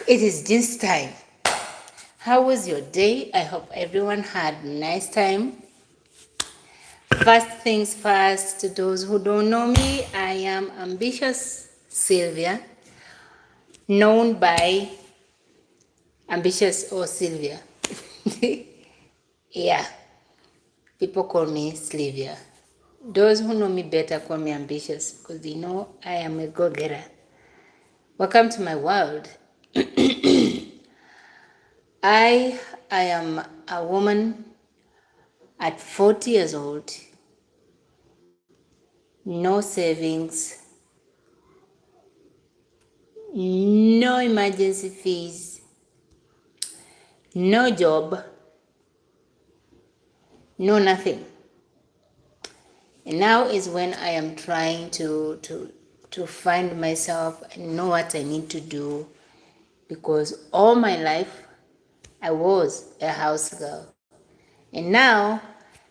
It is this time. How was your day? I hope everyone had a nice time. First things first, to those who don't know me, I am ambitious Sylvia, known by ambitious or Sylvia. Yeah, people call me Sylvia. Those who know me better call me ambitious because they know I am a go-getter. Welcome to my world. I am a woman at 40 years old, no savings, no emergency fees, no job, no nothing. And now is when I am trying to find myself and know what I need to do, because all my life I was a house girl. And now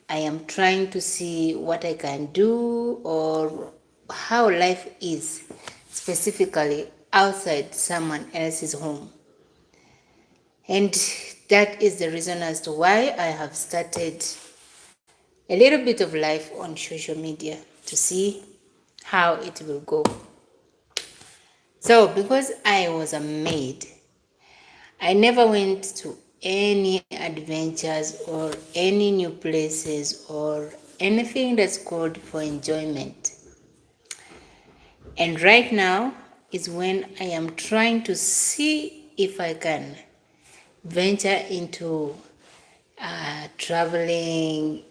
I am trying to see what I can do or how life is specifically outside someone else's home. And that is the reason as to why I have started a little bit of life on social media to see how it will go. So, because I was a maid, I never went to any adventures or any new places or anything that's called for enjoyment. And right now is when I am trying to see if I can venture into traveling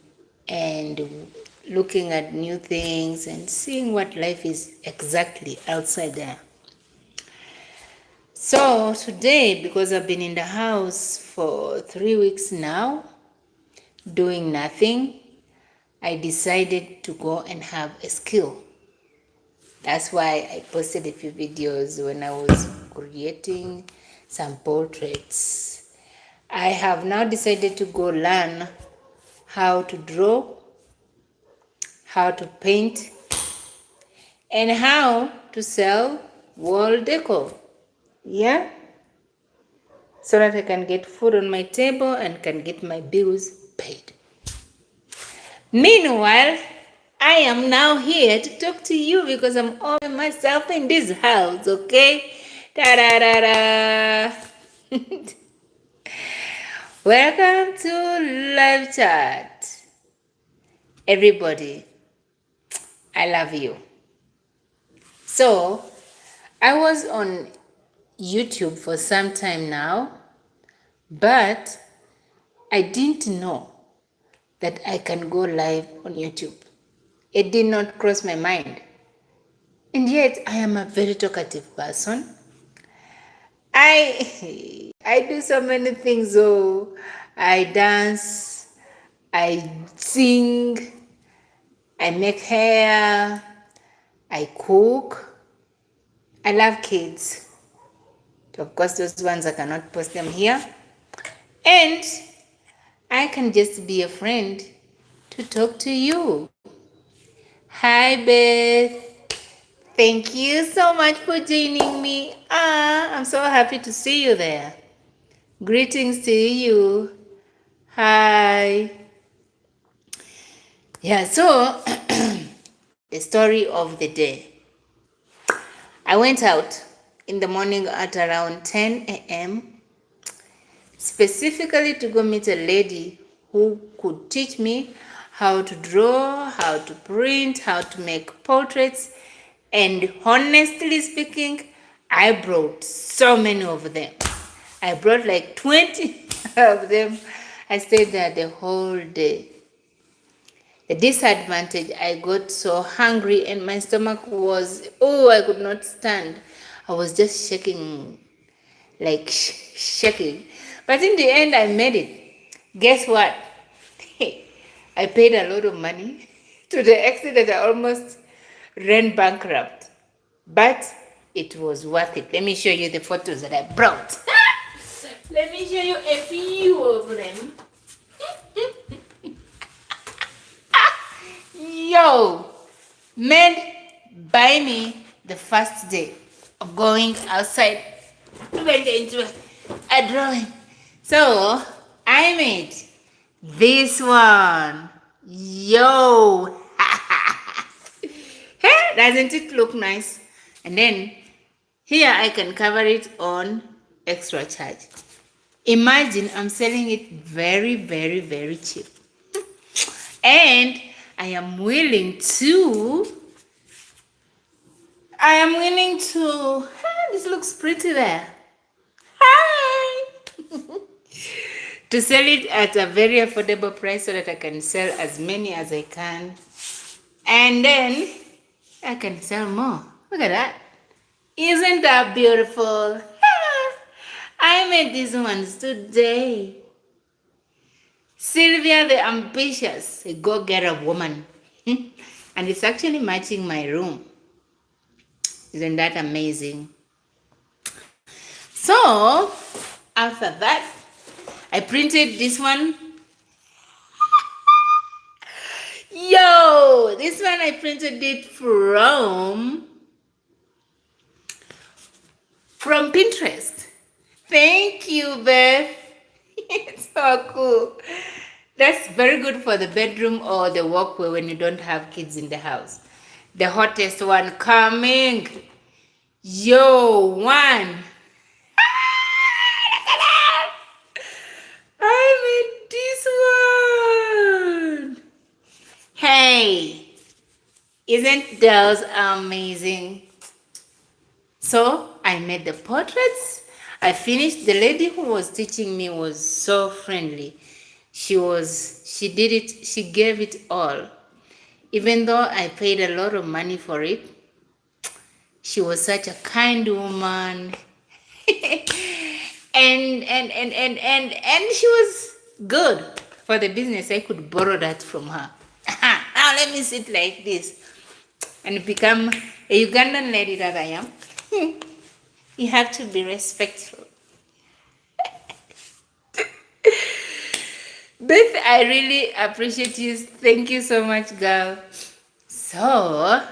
and looking at new things and seeing what life is exactly outside there. So today, because I've been in the house for 3 weeks now, doing nothing, I decided to go and have a skill. That's why I posted a few videos when I was creating some portraits. I have now decided to go learn how to draw, how to paint, and how to sell wall decor. Yeah? So that I can get food on my table and can get my bills paid. Meanwhile, I am now here to talk to you because I'm all by myself in this house, okay? Da da da da. Welcome to live chat. Everybody, I love you. So, I was on YouTube for some time now, but I didn't know that I can go live on YouTube. It did not cross my mind. And yet, I am a very talkative person. I do so many things. Oh, I dance, I sing, I make hair, I cook. I love kids. Of course, those ones I cannot post them here. And I can just be a friend to talk to you. Hi, Beth. Thank you so much for joining me. I'm so happy to see you there. Greetings to you. Hi. Yeah, so the story of the day. I went out in the morning at around 10 a.m. specifically to go meet a lady who could teach me how to draw, how to print, how to make portraits. And honestly speaking, I brought so many of them. I brought like 20 of them. I stayed there the whole day. The disadvantage, I got so hungry and my stomach was, I could not stand. I was just shaking, like shaking. But in the end, I made it. Guess what? I paid a lot of money to the extent that I almost ran bankrupt. But it was worth it. Let me show you the photos that I brought. Let me show you a few of them. Yo, men buy me the first day of going outside went into a drawing. So I made this one. Yo! Hey, doesn't it look nice? And then here I can cover it on extra charge. Imagine I'm selling it very, very, very cheap. And I am willing to, this looks pretty there. Hi! To sell it at a very affordable price so that I can sell as many as I can. And then I can sell more. Look at that. Isn't that beautiful? I made these ones today. Sylvia the ambitious, a go-getter woman. And it's actually matching my room. Isn't that amazing? So, after that, I printed this one. Yo, this one I printed it from Pinterest. Thank you, Beth. It's so cool. That's very good for the bedroom or the walkway when you don't have kids in the house. The hottest one coming. Yo, one. I made this one. Hey, isn't those amazing? So I made the portraits. I finished. The lady who was teaching me was so friendly. She gave it all. Even though I paid a lot of money for it, she was such a kind woman. and she was good for the business. I could borrow that from her. Now let me sit like this and become a Ugandan lady that I am. You have to be respectful. Beth, I really appreciate you. Thank you so much, girl. So,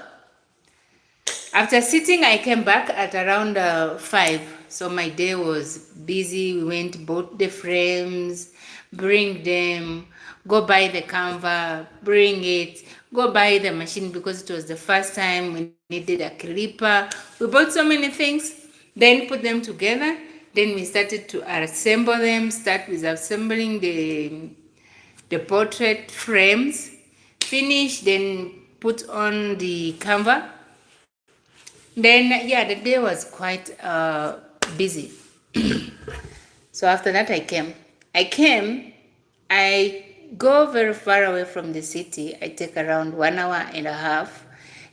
after sitting, I came back at around 5. So my day was busy. We went, bought the frames, bring them, go buy the canvas, bring it, go buy the machine because it was the first time we needed a clipper. We bought so many things, then put them together. Then we started to assemble them, start with assembling the portrait frames, finish, then put on the canvas. Then, yeah, the day was quite busy. So after that, I go very far away from the city. I take around 1.5 hours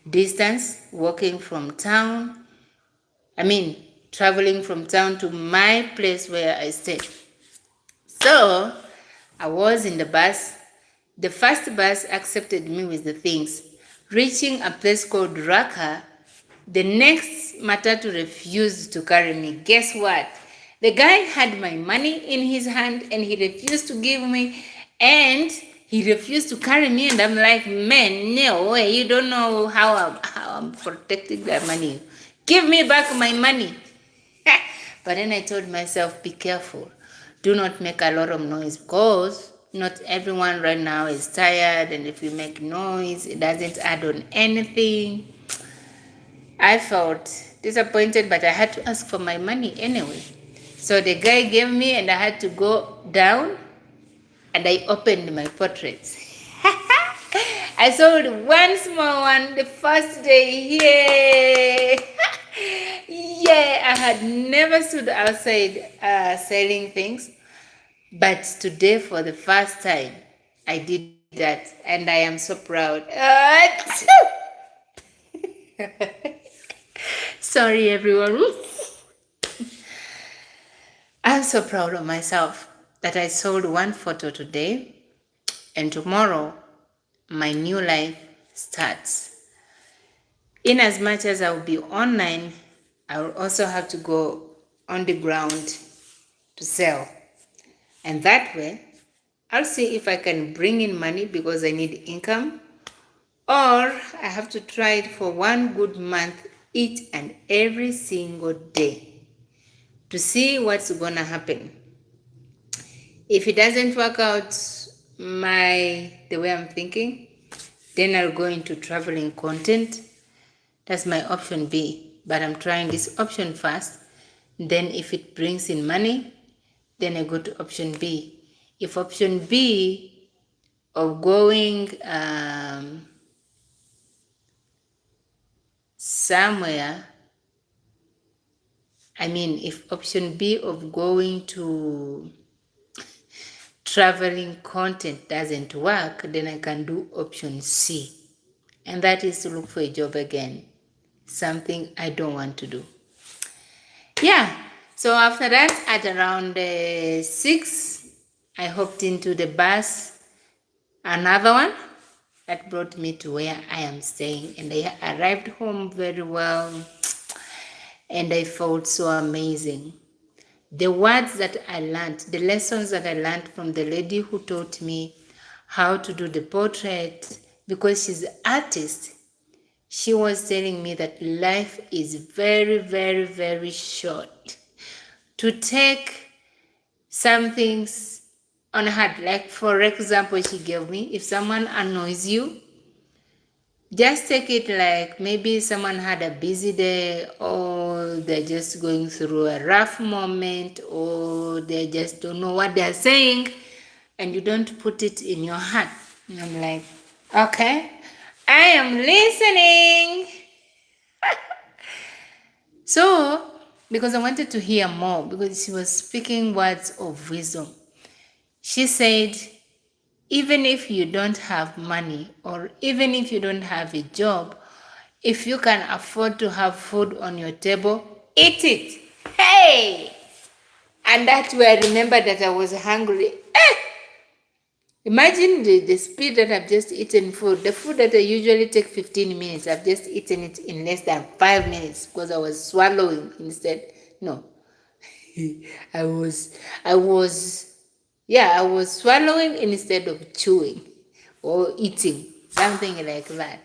distance walking from town. Traveling from town to my place where I stay. So I was in the bus. The first bus accepted me with the things. Reaching a place called Raka, the next matatu refused to carry me. Guess what? The guy had my money in his hand and he refused to give me, and he refused to carry me. And I'm like, man, no way. You don't know how I'm protecting that money. Give me back my money. But then I told myself, be careful. Do not make a lot of noise because not everyone right now is tired, and if you make noise, it doesn't add on anything. I felt disappointed, but I had to ask for my money anyway. So the guy gave me, and I had to go down, and I opened my portraits. I sold one small one the first day. Yay! Yeah, I had never stood outside selling things, but today for the first time, I did that, and I am so proud. Sorry, everyone. I'm so proud of myself that I sold one photo today, and tomorrow my new life starts. In as much as I will be online, I will also have to go on the ground to sell. And that way, I'll see if I can bring in money because I need income, or I have to try it for one good month each and every single day. to see what's gonna happen. If it doesn't work out the way I'm thinking, then I'll go into traveling content. That's my option B. But I'm trying this option first. Then if it brings in money, then I go to option B. If option B of going somewhere, if option B of going to traveling content doesn't work, then I can do option C. And that is to look for a job again. Something I don't want to do. Yeah. So after that, at around 6, I hopped into the bus, another one that brought me to where I am staying. And I arrived home very well. And I felt so amazing. The words that I learned, the lessons that I learned from the lady who taught me how to do the portrait, because she's an artist, she was telling me that life is very, very, very short. To take some things on heart, like for example, she gave me, if someone annoys you, just take it like maybe someone had a busy day, or they're just going through a rough moment, or they just don't know what they're saying, and you don't put it in your heart. And I'm like, okay, I am listening. So, because I wanted to hear more, because she was speaking words of wisdom. She said, even if you don't have money, or even if you don't have a job, if you can afford to have food on your table, eat it. Hey! And that's where I remembered that I was hungry. Imagine the speed that I've just eaten food. The food that I usually take 15 minutes, I've just eaten it in less than 5 minutes because I was swallowing instead. No. I was swallowing instead of chewing or eating, something like that.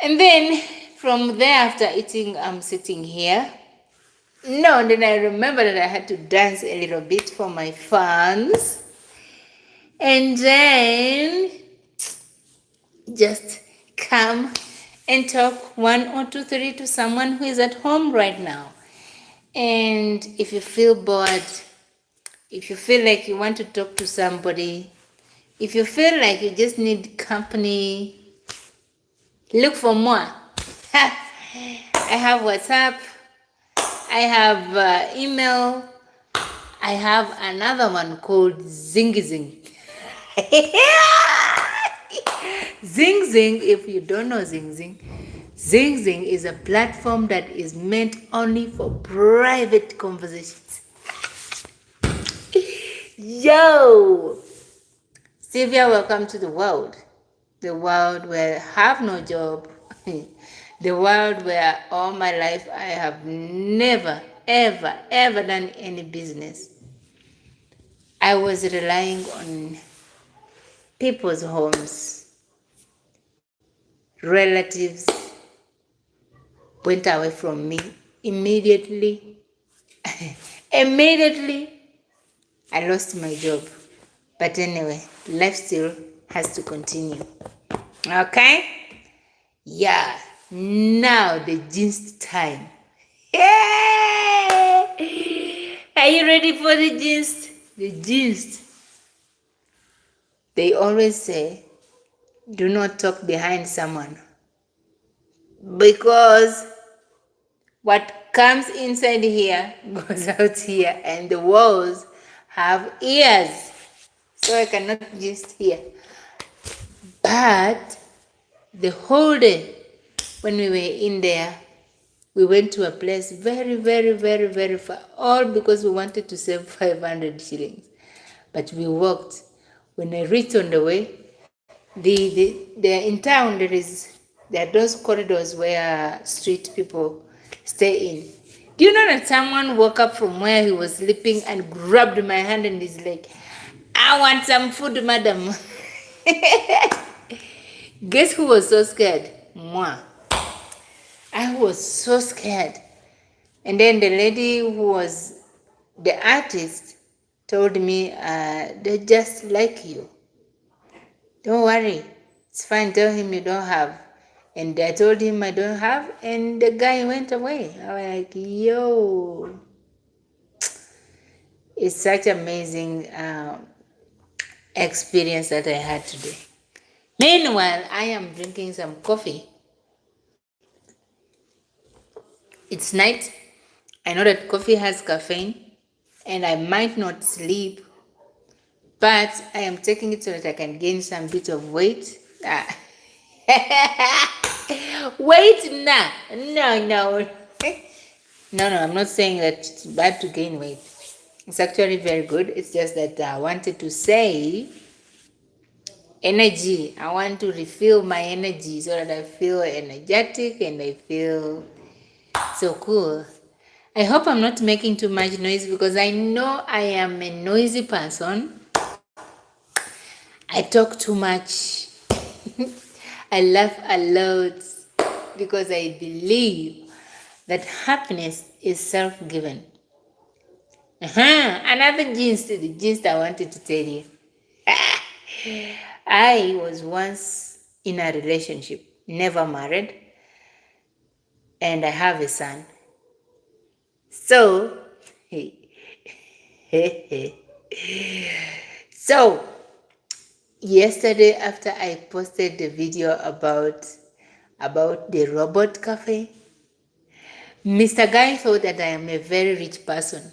And then from there, after eating, I'm sitting here. No, then I remember that I had to dance a little bit for my fans. And then just come and talk 1 or 2, 3 to someone who is at home right now. And if you feel bored, if you feel like you want to talk to somebody, if you feel like you just need company, look for more. I have WhatsApp, I have email, I have another one called Zing Zing. Zing Zing, if you don't know Zing Zing, Zing Zing is a platform that is meant only for private conversations. Yo! Sylvia, welcome to the world. The world where I have no job. The world where all my life I have never, ever, ever done any business. I was relying on people's homes. Relatives went away from me immediately. Immediately, I lost my job. But anyway, life still has to continue. Okay? Yeah. Now the gist time. Yay! Are you ready for the gist? The gist. They always say, do not talk behind someone. Because what comes inside here goes out here, and the walls have ears. So I cannot just hear. But the whole day when we were in there, we went to a place very, very, very, very far, all because we wanted to save 500 shillings. But we walked. When I reached on the way, there in town, there are those corridors where street people stay in. Do you know that someone woke up from where he was sleeping and grabbed my hand and is like, I want some food, madam. Guess who was so scared? Moi. I was so scared. And then the lady who was the artist told me, they just like you. Don't worry. It's fine. Tell him you don't have. And I told him I don't have, and the guy went away. I was like, yo, it's such amazing experience that I had today. Meanwhile, I am drinking some coffee. It's night. I know that coffee has caffeine, and I might not sleep, but I am taking it so that I can gain some bit of weight. Wait, nah. No, no. No, I'm not saying that it's bad to gain weight. It's actually very good. It's just that I wanted to say energy. I want to refill my energy so that I feel energetic and I feel so cool. I hope I'm not making too much noise because I know I am a noisy person. I talk too much. I laugh a lot because I believe that happiness is self-given. Another gist I wanted to tell you. I was once in a relationship, never married, and I have a son. So, so yesterday after I posted the video about the robot cafe, Mr. Guy thought that I am a very rich person.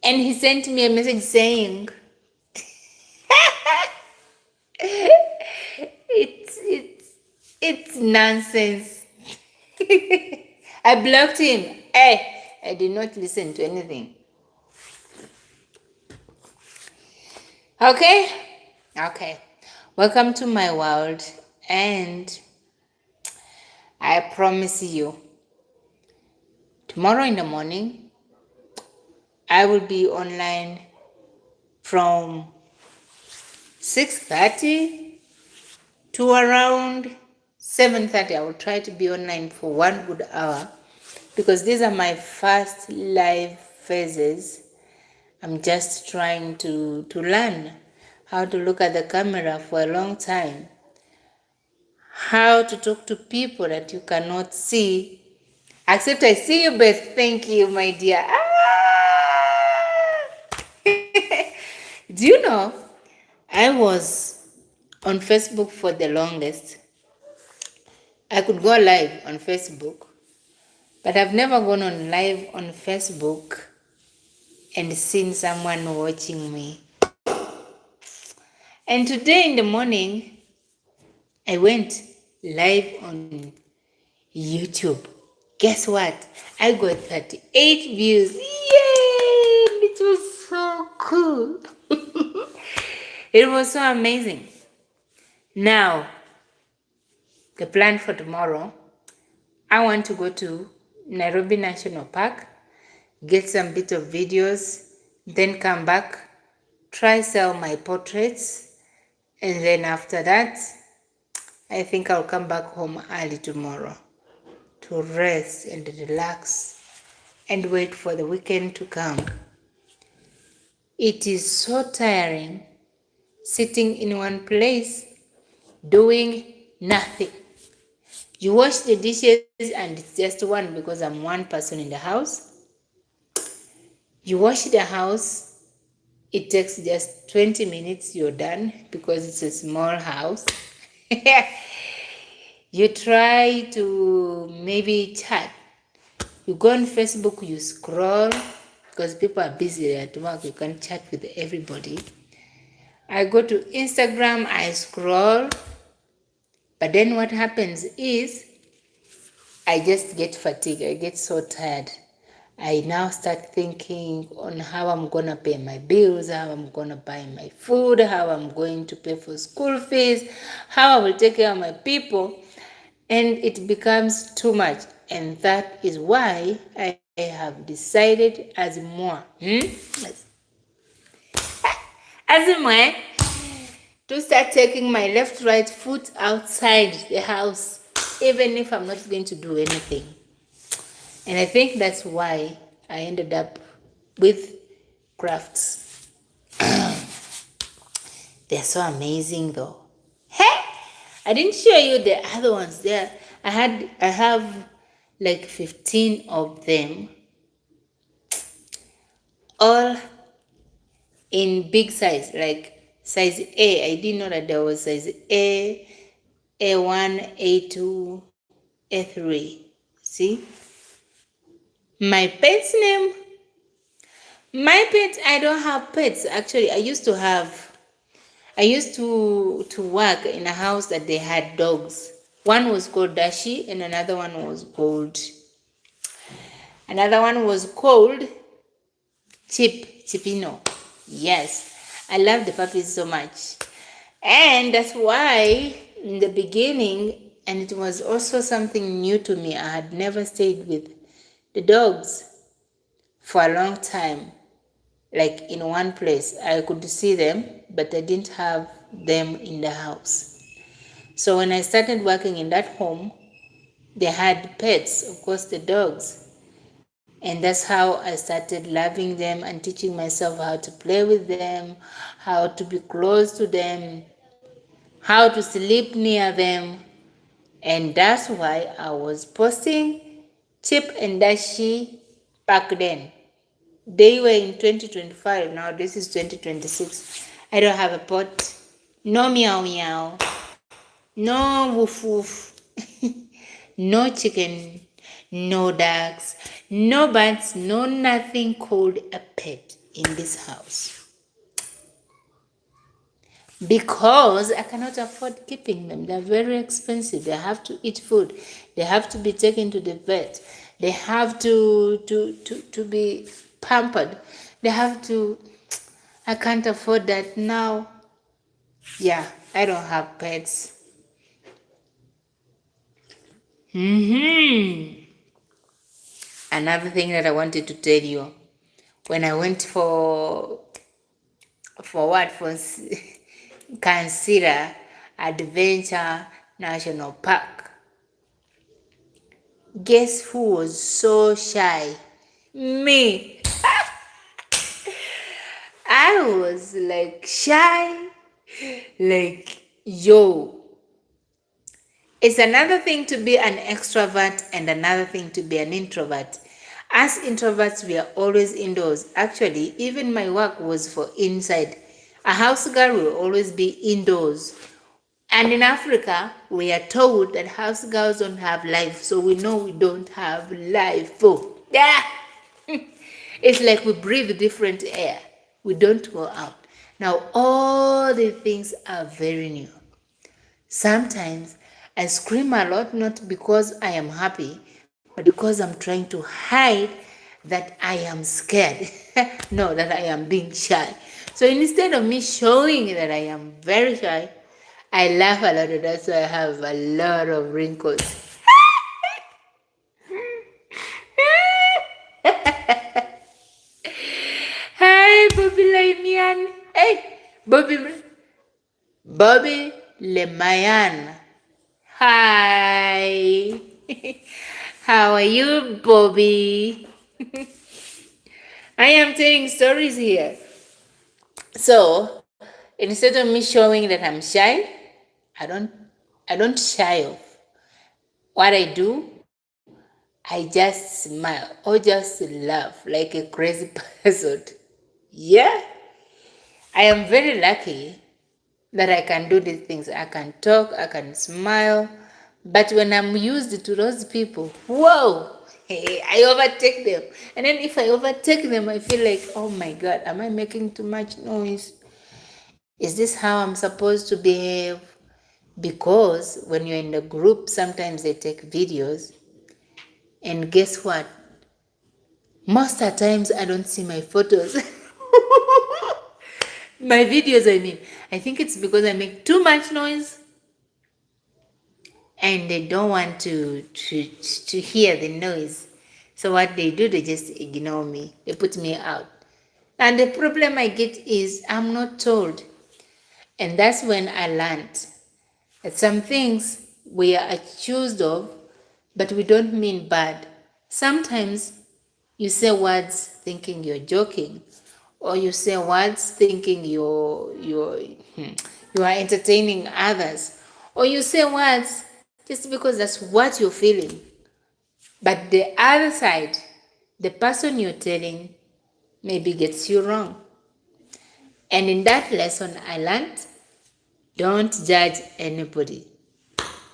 And he sent me a message saying, it's nonsense. I blocked him. Hey, I did not listen to anything. Okay? Okay. Welcome to my world, and I promise you, tomorrow in the morning, I will be online from 6:30 to around 7:30. I will try to be online for 1 good hour because these are my first live phases. I'm just trying to learn how to look at the camera for a long time, how to talk to people that you cannot see. Except I see you, Beth. Thank you, my dear. Do you know, I was on Facebook for the longest. I could go live on Facebook, but I've never gone on live on Facebook and seen someone watching me. And today in the morning, I went live on YouTube. Guess what? I got 38 views. Yay! It was so cool. It was so amazing. Now, the plan for tomorrow, I want to go to Nairobi National Park, get some bit of videos, then come back, try sell my portraits, and then after that, I think I'll come back home early tomorrow to rest and relax and wait for the weekend to come. It is so tiring sitting in one place doing nothing. You wash the dishes and it's just one because I'm one person in the house. You wash the house, it takes just 20 minutes, you're done because it's a small house. You try to maybe chat. You go on Facebook, you scroll because people are busy at work, you can't chat with everybody. I go to Instagram, I scroll, but then what happens is I just get fatigued. I get so tired. I now start thinking on how I'm gonna pay my bills, how I'm gonna buy my food, how I'm going to pay for school fees, how I will take care of my people, and it becomes too much. And that is why I have decided as more, to start taking my left, right foot outside the house, even if I'm not going to do anything. And I think that's why I ended up with crafts. They're so amazing though. Hey, I didn't show you the other ones there. I have like 15 of them, all in big size, like size A. I didn't know that there was size A, A1, A2, A3. See? My pet's name, my pet, I don't have pets. Actually, I used to work in a house that they had dogs. One was called Dashi and another one was called Chipino. Yes. I love the puppies so much. And that's why in the beginning, and it was also something new to me, I had never stayed with the dogs for a long time, like in one place. I could see them, but I didn't have them in the house. So when I started working in that home, they had pets, of course, the dogs. And that's how I started loving them and teaching myself how to play with them, how to be close to them, how to sleep near them. And that's why I was posting Chip and Dashi back then. They were in 2025, now this is 2026. I don't have a pot. No meow meow. No woof woof. No chicken. No ducks. No birds. No nothing called a pet in this house. Because I cannot afford keeping them. They're very expensive. They have to eat food. They have to be taken to the vet. They have to be pampered. They have to, I can't afford that now. Yeah, I don't have pets. Another thing that I wanted to tell you, when I went for what? For Kansira Adventure National Park. Guess who was so shy? Me. I was like shy. Like, yo. It's another thing to be an extrovert and another thing to be an introvert. As introverts, we are always indoors. Actually, even my work was for inside. A house girl will always be indoors. And in Africa, we are told that house girls don't have life, so we know we don't have life. Oh, yeah. It's like we breathe different air. We don't go out. Now, all the things are very new. Sometimes I scream a lot, not because I am happy, but because I'm trying to hide that I am scared. No, that I am being shy. So instead of me showing that I am very shy, I laugh a lot, and that's why I have a lot of wrinkles. Hi, Bobby Lemian. Hey, Bobby Lemayan. Hi. How are you, Bobby? I am telling stories here. So instead of me showing that I'm shy, I don't I don't shy off. What I do, I just smile or just laugh like a crazy person. Yeah. I am very lucky that I can do these things. I can talk, I can smile. But when I'm used to those people, whoa, hey, I overtake them. And then if I overtake them, I feel like, oh my God, am I making too much noise? Is this how I'm supposed to behave? Because when you're in a group, sometimes they take videos. And guess what? Most of the times I don't see my photos. My videos, I mean. I think it's because I make too much noise and they don't want to hear the noise. So what they do, they just ignore me. They put me out. And the problem I get is I'm not told. And that's when I learned that some things we are accused of, but we don't mean bad. Sometimes you say words thinking you're joking, or you say words thinking you are entertaining others, or you say words just because that's what you're feeling. But the other side, the person you're telling maybe gets you wrong. And in that lesson I learned, don't judge anybody,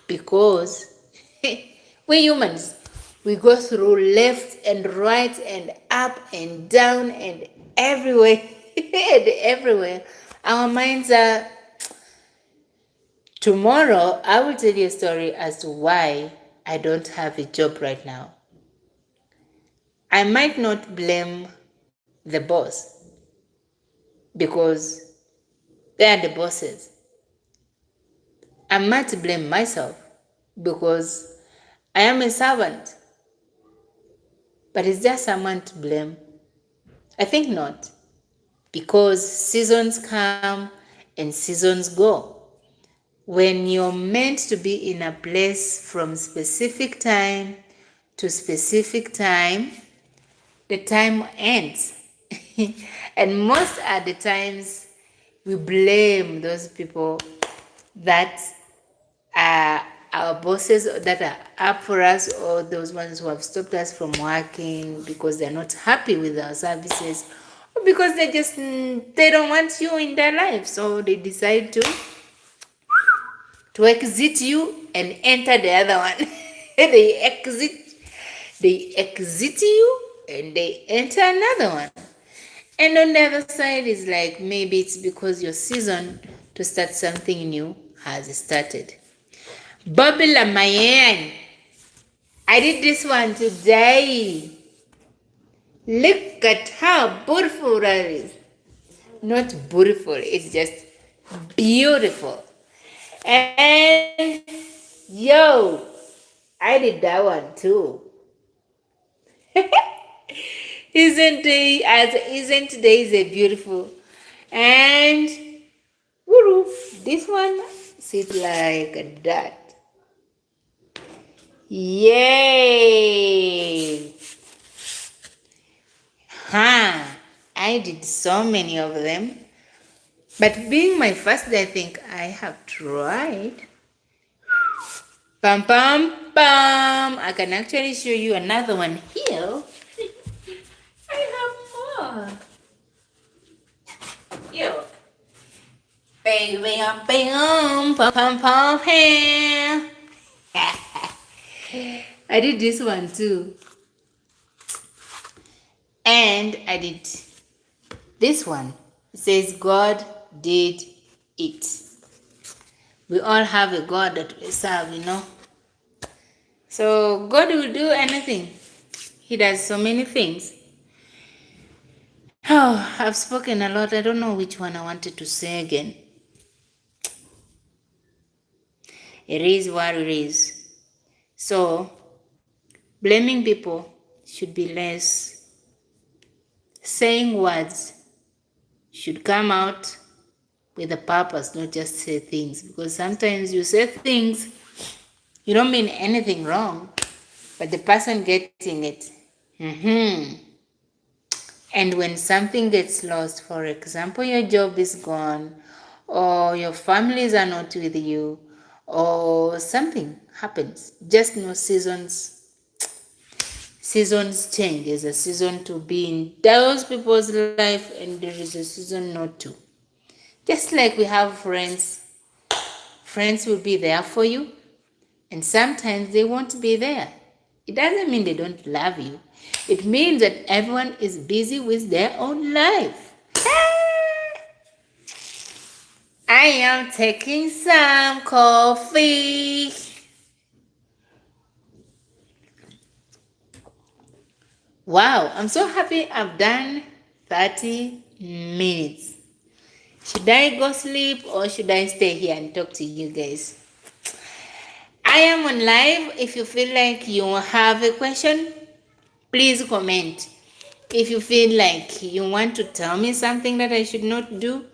because we humans, we go through left and right and up and down and everywhere and everywhere. Our minds are. Tomorrow I will tell you a story as to why I don't have a job right now. I might not blame the boss because they are the bosses. I might blame myself because I am a servant. But is there someone to blame? I think not, because seasons come and seasons go. When you're meant to be in a place from specific time to specific time, the time ends. And most at the times, we blame those people that are our bosses that are up for us, or those ones who have stopped us from working because they're not happy with our services, or because they don't want you in their life, so they decide to exit you and enter the other one. They exit you and they enter another one. And on the other side is like, maybe it's because your season to start something new has started. Bobby Lamayan, I did this one today. Look at how beautiful that is. Not beautiful, it's just beautiful. And yo, I did that one too. Isn't today a beautiful? And woo, this one sits like that. Yay! I did so many of them. But being my first day, I think I have tried. Pam pam pam. I can actually show you another one here. I have more. Yo. Bam bam bam pam pam pam pam. I did this one too. And I did this one. It says God did it. We all have a God that we serve, So God will do anything. He does so many things. Oh, I've spoken a lot. I don't know which one I wanted to say again. It is what it is. So, blaming people should be less. Saying words should come out with a purpose, not just say things. Because sometimes you say things, you don't mean anything wrong, but the person getting it. And when something gets lost, for example, your job is gone, or your families are not with you, or something happens, just know seasons change. There's a season to be in those people's life, and there is a season not to. Just like we have friends will be there for you, and sometimes they won't be there. It doesn't mean they don't love you. It means that everyone is busy with their own life. I am taking some coffee. Wow, I'm so happy I've done 30 minutes. Should I go sleep or should I stay here and talk to you guys? I am on live. If you feel like you have a question, please comment. If you feel like you want to tell me something that I should not do,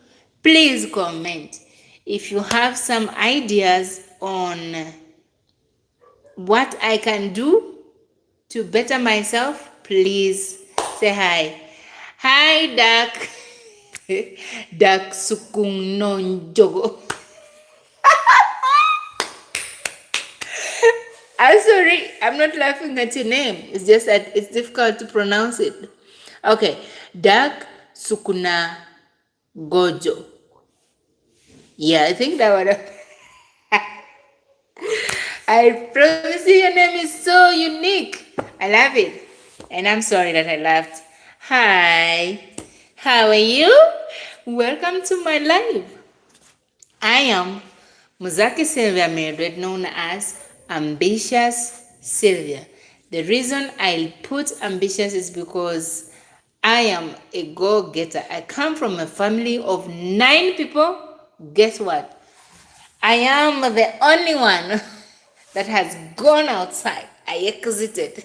please comment. If you have some ideas on what I can do to better myself, please say hi. Hi, Duck. Duck Sukung Nonjogo. I'm sorry, I'm not laughing at your name. It's just that it's difficult to pronounce it. Okay, Duck Sukuna Gojo. Yeah, I think that one. I promise you, your name is so unique. I love it. And I'm sorry that I laughed. Hi, how are you? Welcome to my live. I am Muzaki Sylvia Mildred, known as Ambitious Sylvia. The reason I put ambitious is because I am a go-getter. I come from a family of 9 people. Guess what? I am the only one that has gone outside. I exited.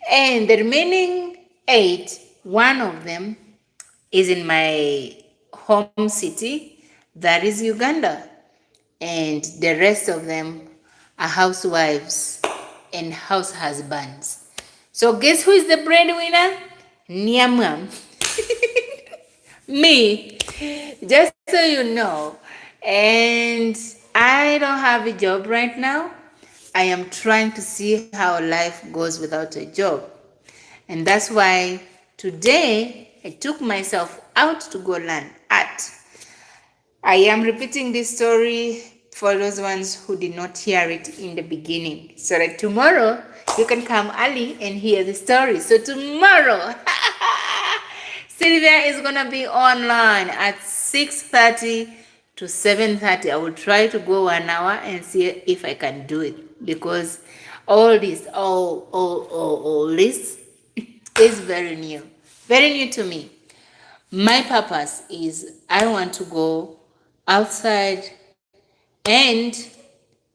And the remaining 8, one of them is in my home city, that is Uganda. And the rest of them are housewives and house husbands. So guess who is the breadwinner? Nyamam. Me. Just so you know. And I don't have a job right now. I am trying to see how life goes without a job. And that's why today I took myself out to go learn art. I am repeating this story for those ones who did not hear it in the beginning, so that tomorrow you can come early and hear the story. So tomorrow, Sylvia is going to be online at 6:30 to 7:30. I will try to go 1 hour and see if I can do it, because all this is very new to me. My purpose is I want to go outside and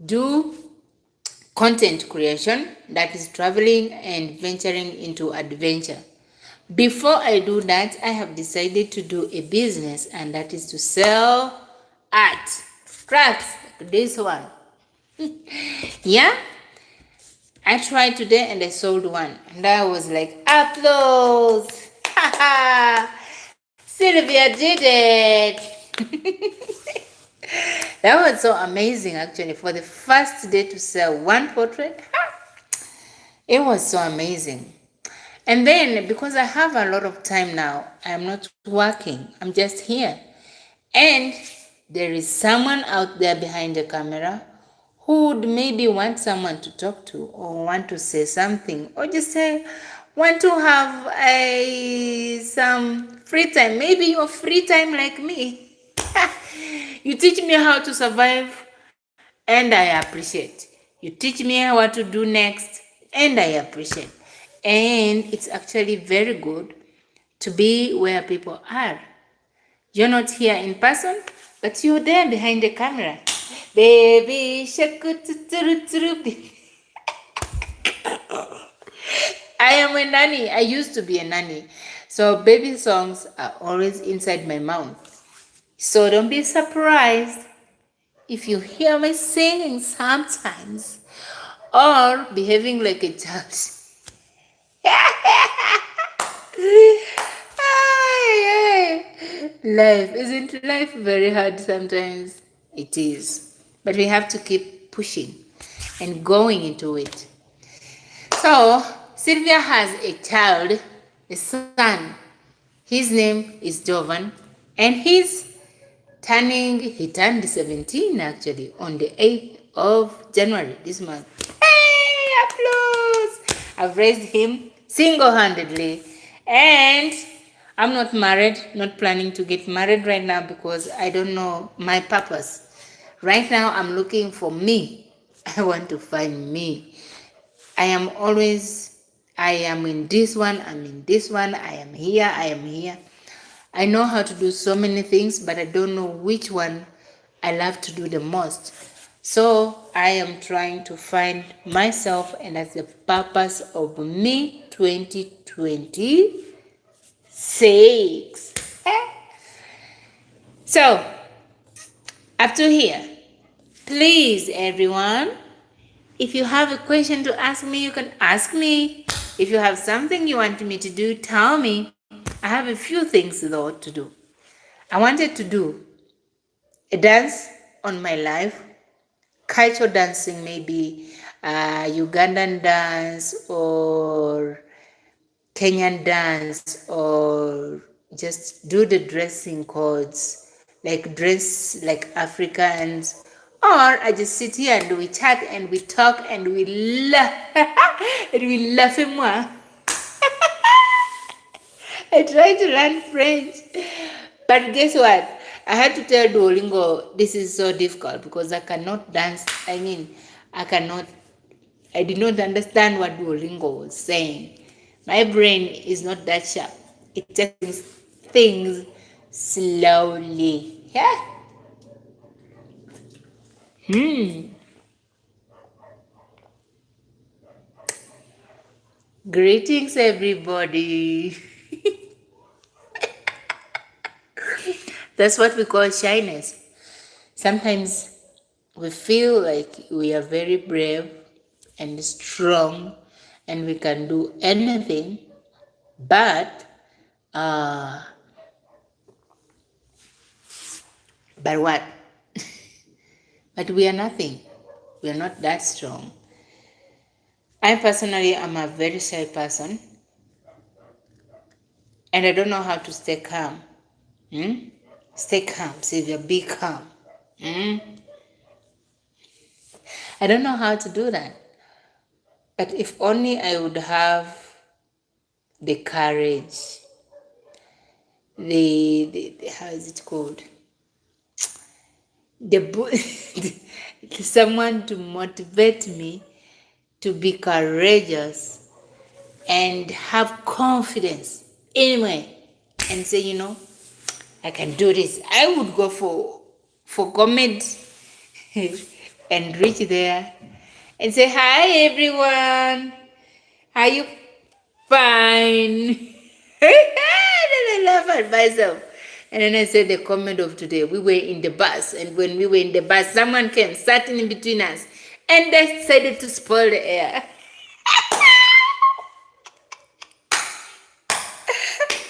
do content creation, that is traveling and venturing into adventure. Before I do that, I have decided to do a business, and that is to sell art, crafts, like this one. Yeah, I tried today and I sold one, and I was like, applause. Sylvia did it. That was so amazing, actually. For the first day to sell one portrait, it was so amazing. And then, because I have a lot of time now, I'm not working, I'm just here. And there is someone out there behind the camera who would maybe want someone to talk to, or want to say something, or just say, want to have some free time. Maybe you're free time like me. You teach me how to survive, and I appreciate. You teach me what to do next, and I appreciate. And it's actually very good to be where people are. You're not here in person, but you're there behind the camera. Baby shark. I am a nanny. I used to be a nanny. So baby songs are always inside my mouth. So don't be surprised if you hear me singing sometimes or behaving like a child. Life, isn't life very hard sometimes? It is. But we have to keep pushing and going into it. So, Sylvia has a child, a son. His name is Jovan, and he turned 17 actually on the 8th of January this month. Hey, applause! I've raised him single-handedly, and I'm not married, not planning to get married right now because I don't know my purpose. Right now, I'm looking for me. I want to find me. I am in this one, I'm in this one, I am here. I know how to do so many things, but I don't know which one I love to do the most. So I am trying to find myself, and that's the purpose of me 2026. So, up to here, please everyone, If you have a question to ask me, you can ask me. If you have something you want me to do, tell me. I have a few things though to do. I wanted to do a dance on my life, cultural dancing, maybe Ugandan dance or Kenyan dance, or just do the dressing codes, like dress like Africans, or I just sit here and we chat and we talk and we laugh and we laugh more. I try to learn French, but guess what? I had to tell Duolingo this is so difficult because I cannot dance. I cannot. I did not understand what Duolingo was saying. My brain is not that sharp. It takes things slowly. Yeah. Greetings, everybody. That's what we call shyness. Sometimes we feel like we are very brave and strong and we can do anything, but uh, what? But we are nothing. We are not that strong. I personally am a very shy person and I don't know how to stay calm. Stay calm, Sylvia, be calm. I don't know how to do that. But if only I would have the courage, the how is it called? Someone to motivate me to be courageous and have confidence anyway, and say, I can do this. I would go for comment and reach there and say, hi everyone, are you fine? And I laugh at myself. And then I said the comment of today. We were in the bus, and when we were in the bus, someone came, sat in between us, and they decided to spoil the air.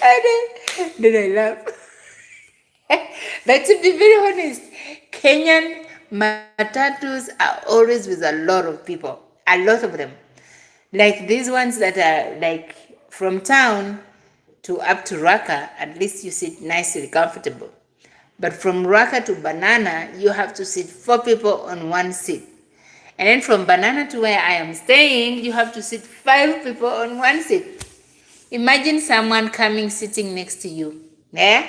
And then I laugh. But to be very honest, Kenyan matatus are always with a lot of people, a lot of them. Like these ones that are like from town to up to Raka, at least you sit nicely, comfortable. But from Raka to Banana, you have to sit 4 people on one seat. And then from Banana to where I am staying, you have to sit 5 people on one seat. Imagine someone coming sitting next to you. Yeah?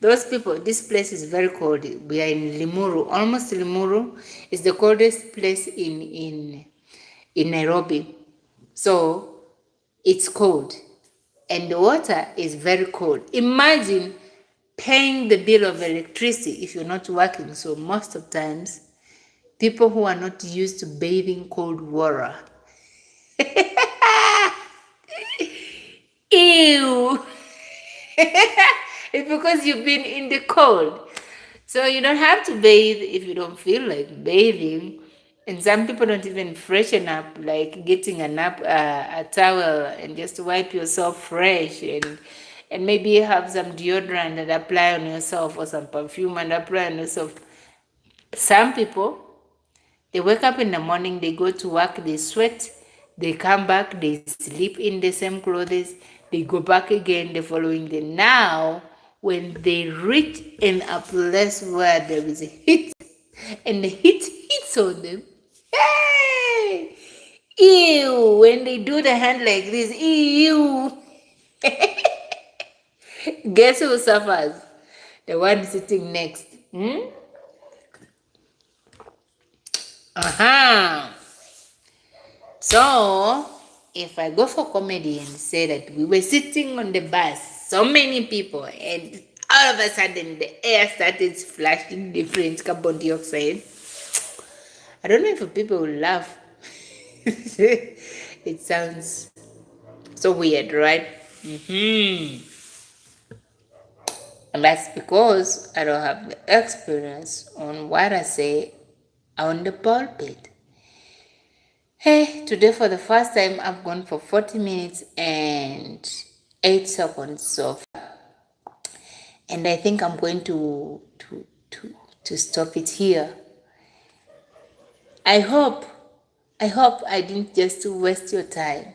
Those people, this place is very cold. We are in Limuru. Almost Limuru is the coldest place in Nairobi. So it's cold. And the water is very cold. Imagine paying the bill of electricity if you're not working. So most of times, people who are not used to bathing cold water. Ew! It's because you've been in the cold. So you don't have to bathe if you don't feel like bathing. And some people don't even freshen up, like getting a towel and just wipe yourself fresh, and maybe have some deodorant and apply on yourself, or some perfume and apply on yourself. Some people, they wake up in the morning, they go to work, they sweat, they come back, they sleep in the same clothes, they go back again the following day. Now, when they reach in a place where there is a heat, and the heat hits on them, hey! Ew! When they do the hand like this, ew! Guess who suffers? The one sitting next. So, if I go for comedy and say that we were sitting on the bus, so many people, and all of a sudden the air started flashing different carbon dioxide, I don't know if people will laugh. It sounds so weird, right? And that's because I don't have the experience on what I say on the pulpit. Hey, today for the first time I've gone for 40 minutes and 8 seconds so far. And I think I'm going to stop it here. I hope I didn't just waste your time.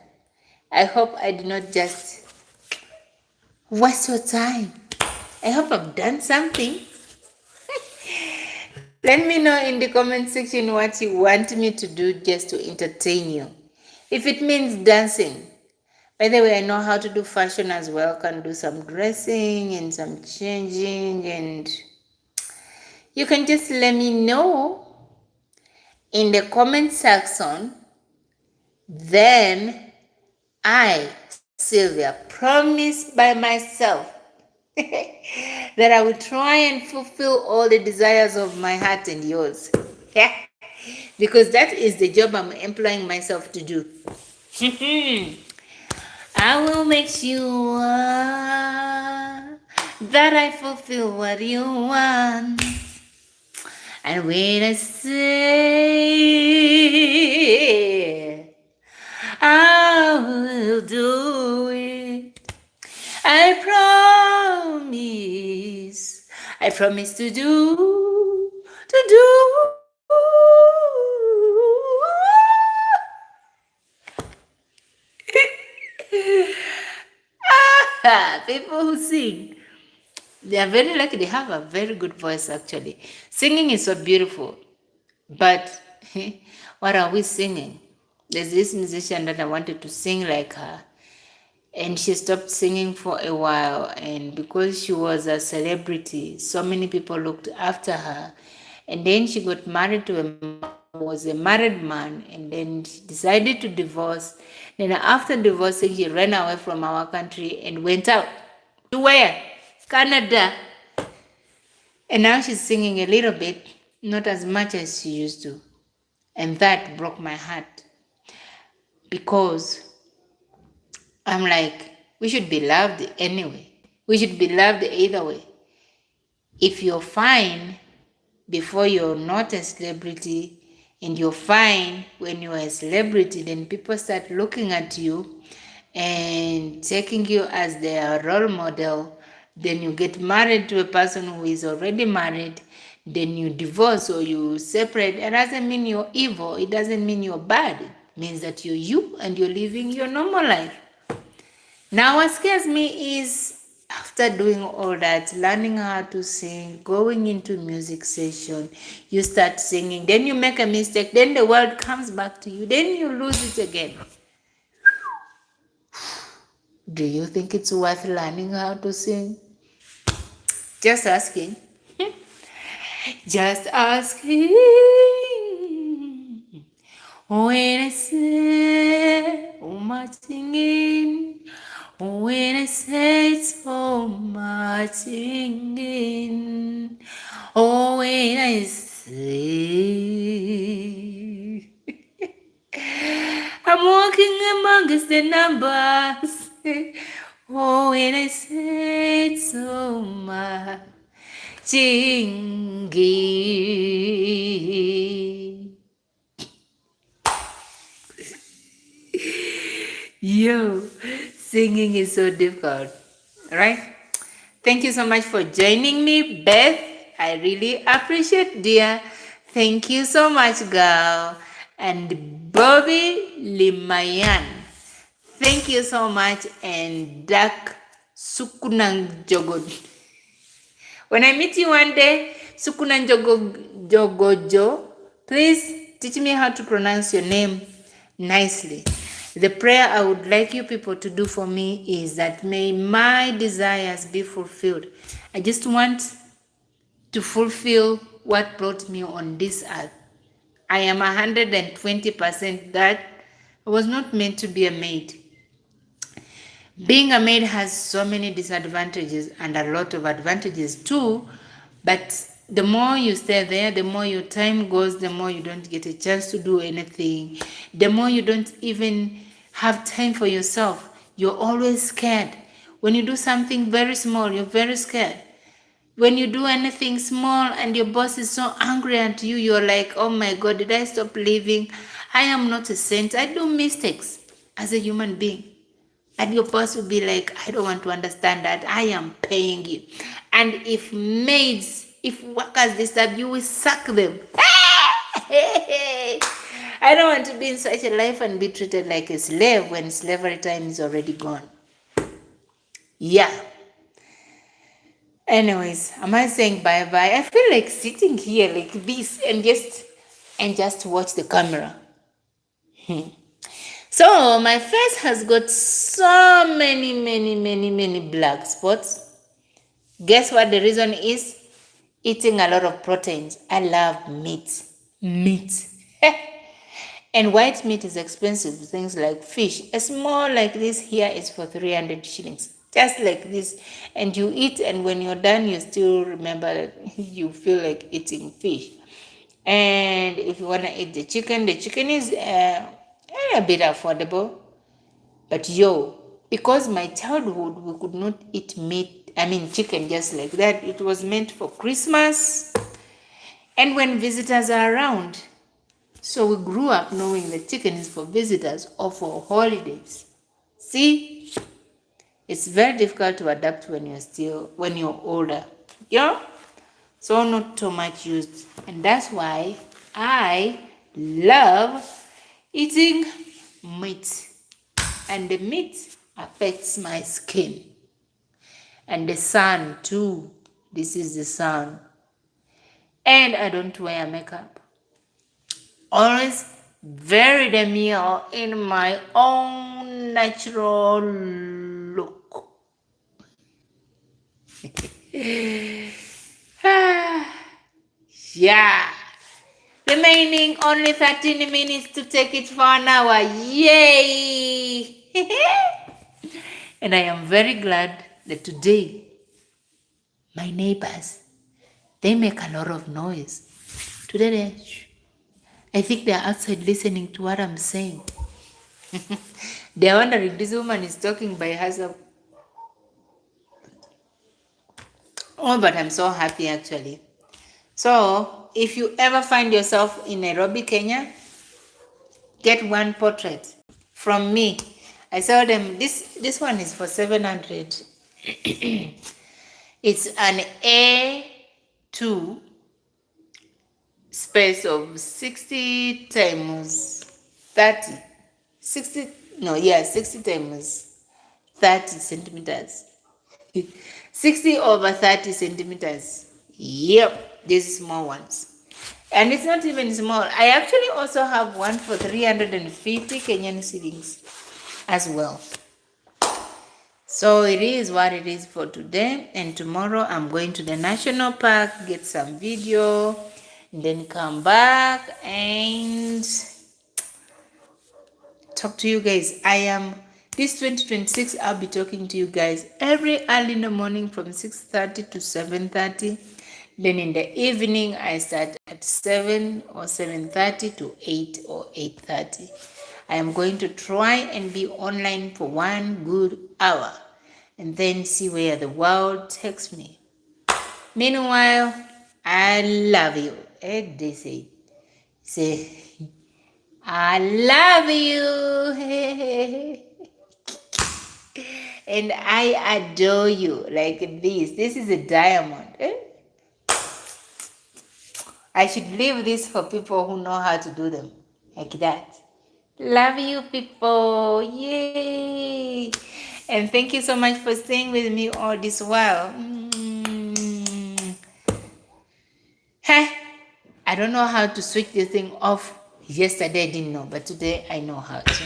I hope I did not just waste your time. I hope I've done something. Let me know in the comment section what you want me to do just to entertain you. If it means dancing. By the way, I know how to do fashion as well. Can do some dressing and some changing, and you can just let me know in the comment section. Then I, Sylvia, promise by myself that I will try and fulfill all the desires of my heart and yours. Yeah, because that is the job I'm employing myself to do. I will make sure that I fulfill what you want. And when I say I will do it, I promise. I promise to do, to do. People who sing, they are very lucky. They have a very good voice, actually. Singing is so beautiful. But what are we singing? There's this musician that I wanted to sing like her, and she stopped singing for a while. And because she was a celebrity, so many people looked after her. And then she got married to a man who was a married man, and then she decided to divorce. Then after divorcing, she ran away from our country and went out. To where? Canada. And now she's singing a little bit, not as much as she used to. And that broke my heart because I'm like, we should be loved anyway. We should be loved either way. If you're fine before you're not a celebrity, and you're fine when you're a celebrity, then people start looking at you and taking you as their role model. Then you get married to a person who is already married. Then you divorce or you separate. It doesn't mean you're evil. It doesn't mean you're bad. It means that you're you and you're living your normal life. Now, what scares me is after doing all that, learning how to sing, going into music session, you start singing, then you make a mistake, then the world comes back to you, then you lose it again. Do you think it's worth learning how to sing? Just asking. Just asking. When I say, oh my singing. When I say so much singing, oh, when I say, I'm walking amongst the numbers, oh, when I say so much singing. Yo, singing is so difficult, right? Thank you so much for joining me, Beth. I really appreciate, dear. Thank you so much, girl. And Bobby Limayan. Thank you so much. And Dak Sukunang Jogod. When I meet you one day, Sukunang Jogojo, please teach me how to pronounce your name nicely. The prayer I would like you people to do for me is that may my desires be fulfilled. I just want to fulfill what brought me on this earth. I am 120% that I was not meant to be a maid. Being a maid has so many disadvantages and a lot of advantages too, but the more you stay there, the more your time goes, the more you don't get a chance to do anything, the more you don't even have time for yourself. You're always scared. When you do something very small, you're very scared. When you do anything small and your boss is so angry at you, you're like, oh my God, did I stop living? I am not a saint. I do mistakes as a human being. And your boss will be like, I don't want to understand that. I am paying you. And if maids, if workers disturb you, will sack them. I don't want to be in such a life and be treated like a slave when slavery time is already gone. Yeah. Anyways, am I saying bye-bye? I feel like sitting here like this and just watch the camera. So my face has got so many black spots. Guess what the reason is? Eating a lot of proteins. I love meat. And white meat is expensive. Things like fish. A small like this here is for 300 shillings. Just like this. And you eat, and when you're done, you still remember that you feel like eating fish. And if you want to eat the chicken is a bit affordable. But because my childhood, we could not eat chicken just like that. It was meant for Christmas and when visitors are around. So we grew up knowing that chicken is for visitors or for holidays. See, it's very difficult to adapt when you're older. Yeah? So not too much used. And that's why I love eating meat. And the meat affects my skin. And the sun too. This is the sun. And I don't wear makeup. Always very demure in my own natural look. Yeah. Remaining only 13 minutes to take it for an hour. Yay! And I am very glad that today my neighbors, they make a lot of noise. Today, I think they're outside listening to what I'm saying. They're wondering, this woman is talking by herself. Oh, but I'm so happy actually. So, if you ever find yourself in Nairobi, Kenya, get one portrait from me. I saw them, this one is for 700. It's an A2 space of 60 times 30. 60 times 30 centimeters. 60 over 30 centimeters. Yep, these small ones. And it's not even small. I actually also have one for 350 Kenyan shillings as well. So it is what it is for today. And tomorrow I'm going to the national park, get some video, and then come back and talk to you guys. This 2026, I'll be talking to you guys every early in the morning from 6:30 to 7:30. Then in the evening, I start at 7 or 7:30 to 8 or 8:30. I am going to try and be online for 1 good hour and then see where the world takes me. Meanwhile, I love you. And they say, I love you. And I adore you like this. This is a diamond. I should leave this for people who know how to do them like that. Love you, people. Yay. And thank you so much for staying with me all this while. Hey, I don't know how to switch the thing off. Yesterday I didn't know, but today I know how to.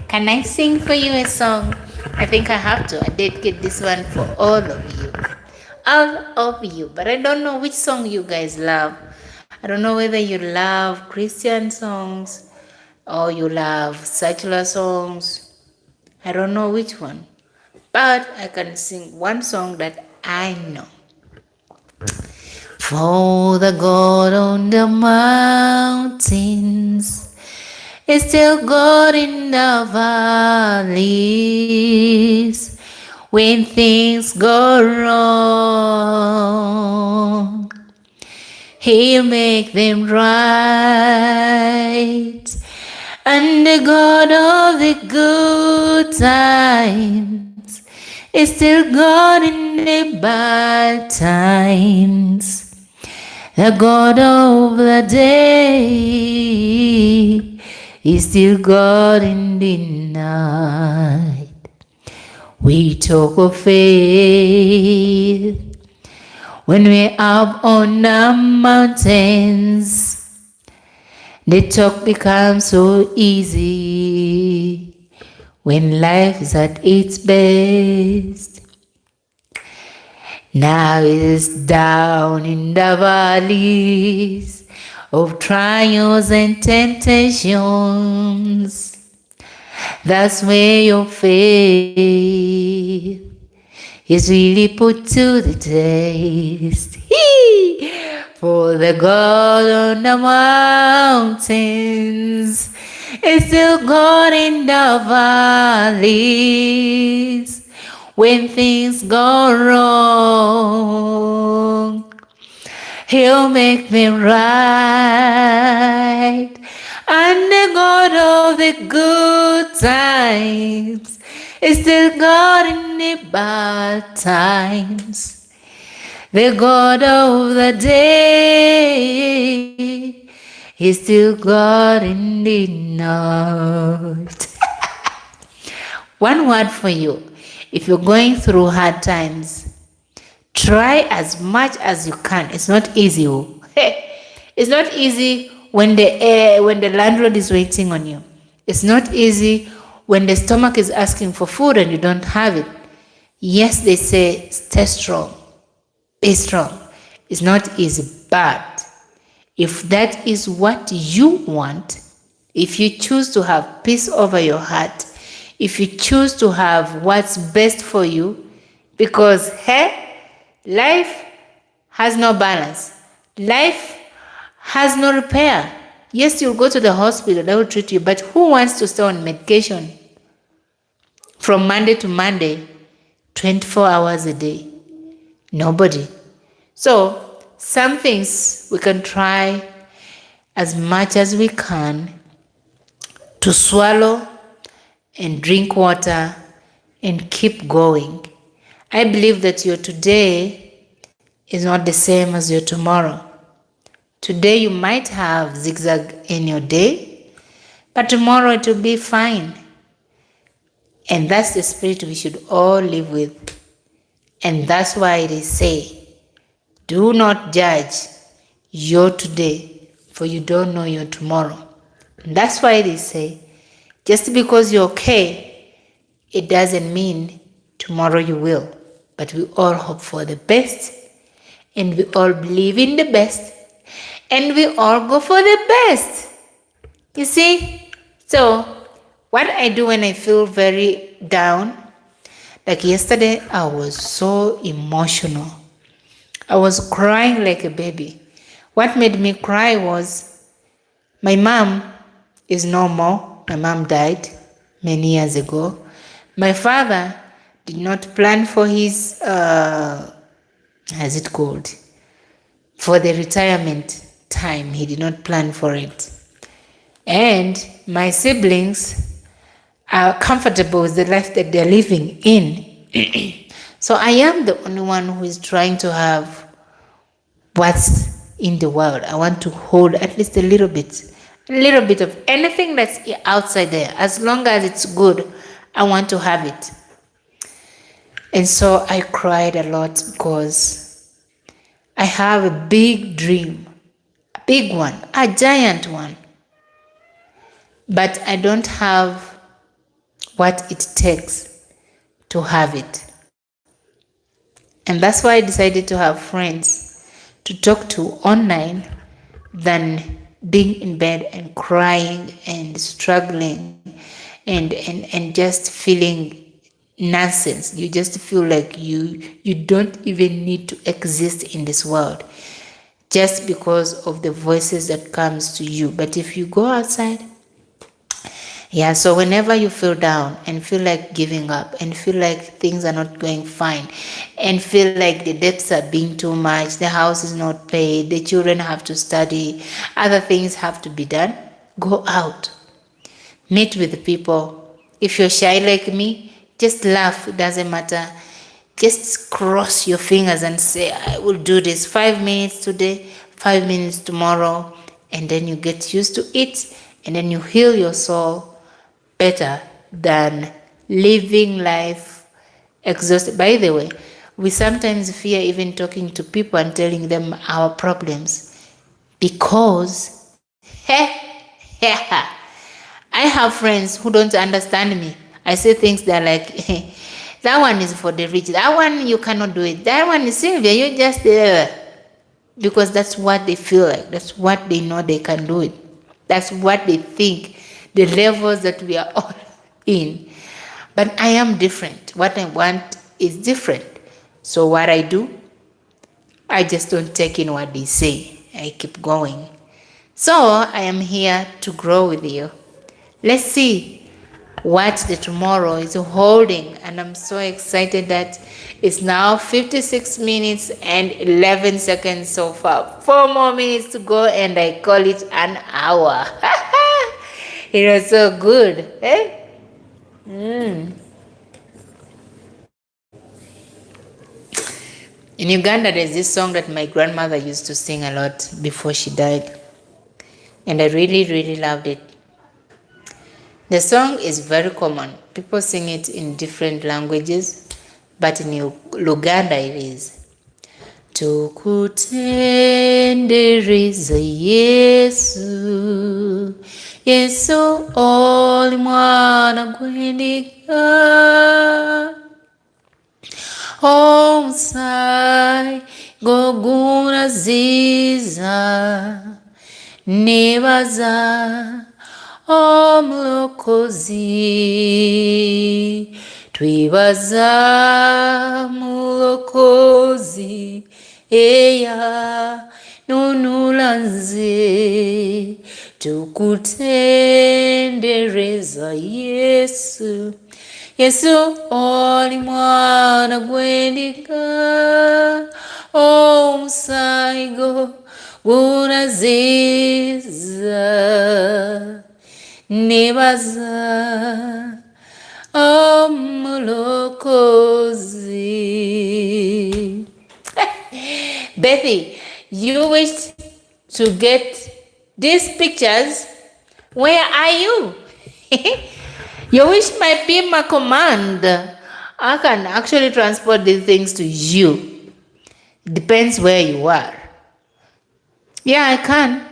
Can I sing for you a song? I think I have to. I dedicate this one for all of you. All of you. But I don't know which song you guys love. I don't know whether you love Christian songs or you love secular songs. I don't know which one. But I can sing one song that I know. For the God on the mountains is still God in the valleys when things go wrong. He'll make them right. And the God of the good times is still God in the bad times. The God of the day is still God in the night. We talk of faith when we're up on the mountains. The talk becomes so easy when life is at its best. Now it's down in the valleys of trials and temptations. That's where your faith is really put to the test. For the God on the mountains is still God in the valleys. When things go wrong, He'll make them right. And the God of the good times is still God in the bad times. The God of the day is still God in the night. One word for you. If you're going through hard times, try as much as you can. It's not easy. It's not easy when the landlord is waiting on you. It's not easy when the stomach is asking for food and you don't have it. Yes, they say stay strong. Be strong. It's not easy, but if that is what you want, if you choose to have peace over your heart, if you choose to have what's best for you, because life has no balance. Life has no repair. Yes, you'll go to the hospital, they will treat you, but who wants to stay on medication from Monday to Monday, 24 hours a day? Nobody. So some things we can try as much as we can to swallow and drink water and keep going. I believe that your today is not the same as your tomorrow. Today you might have zigzag in your day, but tomorrow it will be fine. And that's the spirit we should all live with. And that's why they say, do not judge your today, for you don't know your tomorrow. And that's why they say, just because you're okay, it doesn't mean tomorrow you will. But we all hope for the best, and we all believe in the best, and we all go for the best. You see? So, what I do when I feel very down, like yesterday, I was so emotional. I was crying like a baby. What made me cry was my mom is no more. My mom died many years ago. My father did not plan for his, for the retirement time. He did not plan for it. And my siblings are comfortable with the life that they're living in. So I am the only one who is trying to have what's in the world. I want to hold at least a little bit of anything that's outside there. As long as it's good, I want to have it. And so I cried a lot because I have a big dream, a big one, a giant one. But I don't have what it takes to have it. And that's why I decided to have friends to talk to online than being in bed and crying and struggling and just feeling nonsense. You just feel like you don't even need to exist in this world just because of the voices that comes to you. But if you go outside Yeah, so whenever you feel down and feel like giving up and feel like things are not going fine and feel like the debts are being too much, the house is not paid, the children have to study, other things have to be done, go out, meet with people. If you're shy like me, just laugh, it doesn't matter. Just cross your fingers and say, I will do this 5 minutes today, 5 minutes tomorrow, and then you get used to it, and then you heal your soul better than living life exhausted. By the way, we sometimes fear even talking to people and telling them our problems because I have friends who don't understand me. I say things that are like, that one is for the rich, that one you cannot do it, that one is Sylvia, you just because that's what they feel like, that's what they know they can do it, that's what they think, the levels that we are all in. But I am different. What I want is different. So what I do, I just don't take in what they say. I keep going. So I am here to grow with you. Let's see what the tomorrow is holding. And I'm so excited that it's now 56 minutes and 11 seconds so far. 4 more minutes to go and I call it an hour. It was so good. Eh? In Uganda, there's this song that my grandmother used to sing a lot before she died. And I really, really loved it. The song is very common. People sing it in different languages, but in Luganda it is. Tukutendereza Yesu, Yesu oli mwana gw'endiga. Omusaayi gogunaziza, nebaza omulokozi, twebaza mulokozi, eya nunula nze, tukutendereza Yesu. Yesu oli mwana gw'endiga, omusaayi gunaziza, nebaza omulokozi. Bethy, you wish to get these pictures? Where are you? Your wish might be my command. I can actually transport these things to you. Depends where you are. Yeah, I can.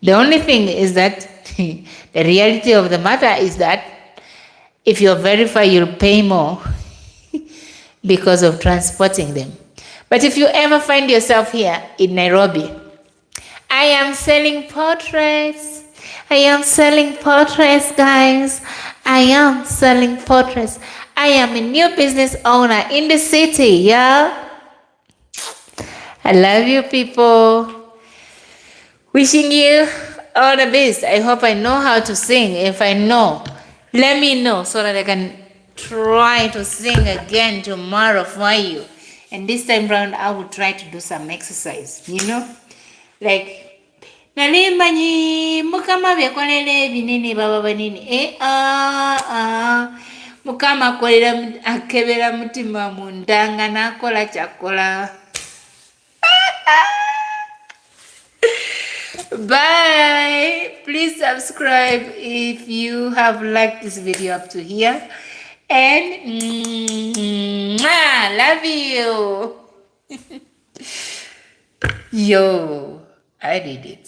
The only thing is that the reality of the matter is that if you're verified, you'll pay more because of transporting them. But if you ever find yourself here in Nairobi, I am selling portraits. I am selling portraits, guys. I am selling portraits. I am a new business owner in the city, yeah? I love you, people. Wishing you all the best. I hope I know how to sing. If I know, let me know so that I can try to sing again tomorrow for you. And this time round, I will try to do some exercise, like nalimbanyi mukama byakolera ebinene baba banene mukama akolera akebera mutima mundanga nakola kyakola. Bye. Please subscribe if you have liked this video up to here, and love you. Yo, I did it.